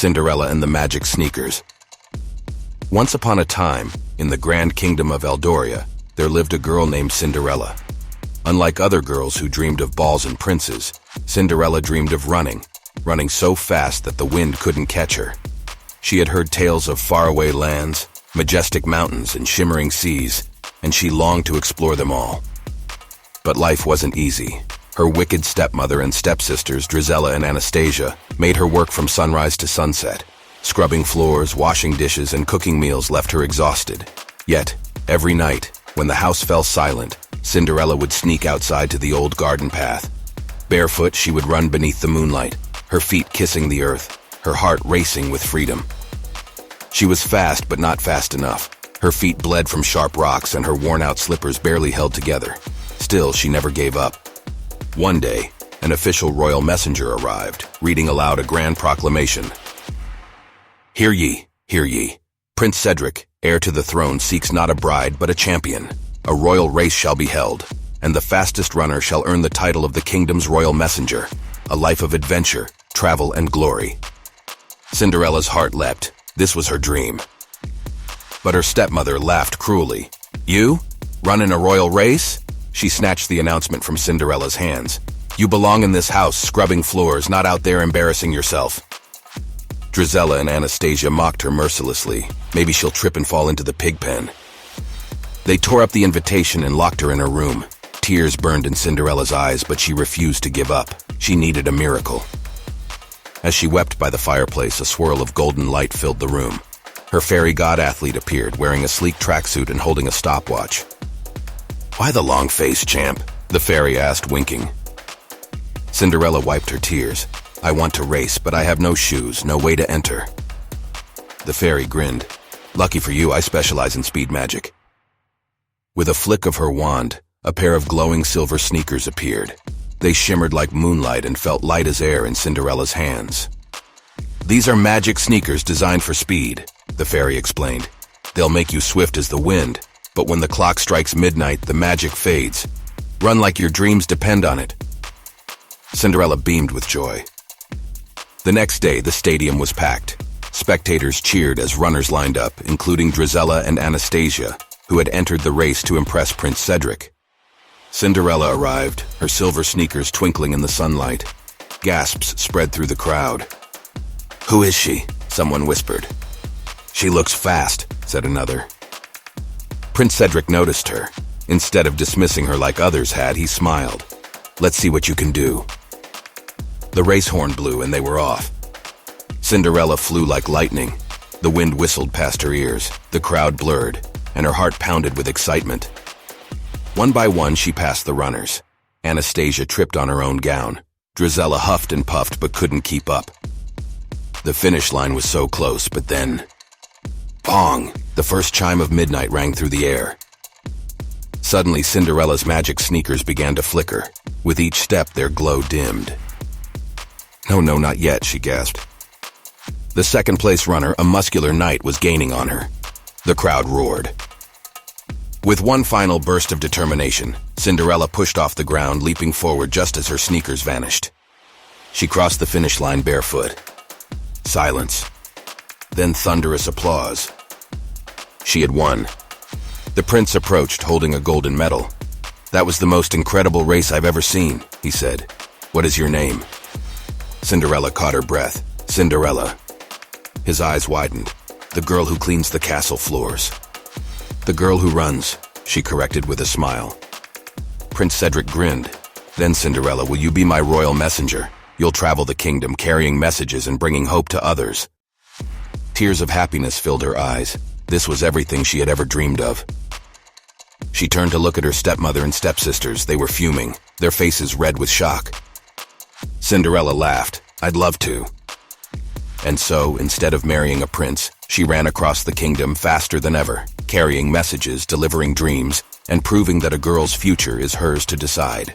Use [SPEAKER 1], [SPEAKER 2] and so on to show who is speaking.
[SPEAKER 1] Cinderella and the Magic Sneakers. Once upon a time, in the grand kingdom of Eldoria, there lived a girl named Cinderella. Unlike other girls who dreamed of balls and princes, Cinderella dreamed of running so fast that the wind couldn't catch her. She had heard tales of faraway lands, majestic mountains, and shimmering seas, and she longed to explore them all. But life wasn't easy. Her wicked stepmother and stepsisters, Drizella and Anastasia, made her work from sunrise to sunset. Scrubbing floors, washing dishes, and cooking meals left her exhausted. Yet, every night, when the house fell silent, Cinderella would sneak outside to the old garden path. Barefoot, she would run beneath the moonlight, her feet kissing the earth, her heart racing with freedom. She was fast, but not fast enough. Her feet bled from sharp rocks, and her worn-out slippers barely held together. Still, she never gave up. One day, an official royal messenger arrived, reading aloud a grand proclamation. Hear ye, hear ye. Prince Cedric, heir to the throne, seeks not a bride, but a champion. A royal race shall be held, and the fastest runner shall earn the title of the kingdom's royal messenger. A life of adventure, travel, and glory. Cinderella's heart leapt. This was her dream. But her stepmother laughed cruelly. You? Run in a royal race? She snatched the announcement from Cinderella's hands. You belong in this house, scrubbing floors, not out there embarrassing yourself. Drizella and Anastasia mocked her mercilessly. Maybe she'll trip and fall into the pig pen. They tore up the invitation and locked her in her room. Tears burned in Cinderella's eyes, but she refused to give up. She needed a miracle. As she wept by the fireplace, a swirl of golden light filled the room. Her fairy god athlete appeared, wearing a sleek tracksuit and holding a stopwatch. Why the long face, champ? The fairy asked, winking. Cinderella wiped her tears. I want to race, but I have no shoes, no way to enter. The fairy grinned. Lucky for you, I specialize in speed magic. With a flick of her wand, a pair of glowing silver sneakers appeared. They shimmered like moonlight and felt light as air in Cinderella's hands. These are magic sneakers designed for speed, the fairy explained. They'll make you swift as the wind, but when the clock strikes midnight, the magic fades. Run like your dreams depend on it. Cinderella beamed with joy. The next day, the stadium was packed. Spectators cheered as runners lined up, including Drizella and Anastasia, who had entered the race to impress Prince Cedric. Cinderella arrived, her silver sneakers twinkling in the sunlight. Gasps spread through the crowd. Who is she? Someone whispered. She looks fast, said another. Prince Cedric noticed her. Instead of dismissing her like others had, he smiled. Let's see what you can do. The race horn blew and they were off. Cinderella flew like lightning. The wind whistled past her ears, the crowd blurred, and her heart pounded with excitement. One by one, she passed the runners. Anastasia tripped on her own gown. Drizella huffed and puffed but couldn't keep up. The finish line was so close, but then... Pong! The first chime of midnight rang through the air. Suddenly, Cinderella's magic sneakers began to flicker. With each step, their glow dimmed. No, not yet, she gasped. The second-place runner, a muscular knight, was gaining on her. The crowd roared. With one final burst of determination, Cinderella pushed off the ground, leaping forward just as her sneakers vanished. She crossed the finish line barefoot. Silence. Then thunderous applause. She had won. The prince approached, holding a golden medal. That was the most incredible race I've ever seen, he said. What is your name? Cinderella caught her breath. Cinderella. His eyes widened. The girl who cleans the castle floors. The girl who runs, she corrected with a smile. Prince Cedric grinned. Then, Cinderella, will you be my royal messenger? You'll travel the kingdom, carrying messages and bringing hope to others. Tears of happiness filled her eyes. This was everything she had ever dreamed of. She turned to look at her stepmother and stepsisters. They were fuming, their faces red with shock. Cinderella laughed. I'd love to. And so, instead of marrying a prince, she ran across the kingdom faster than ever, carrying messages, delivering dreams, and proving that a girl's future is hers to decide.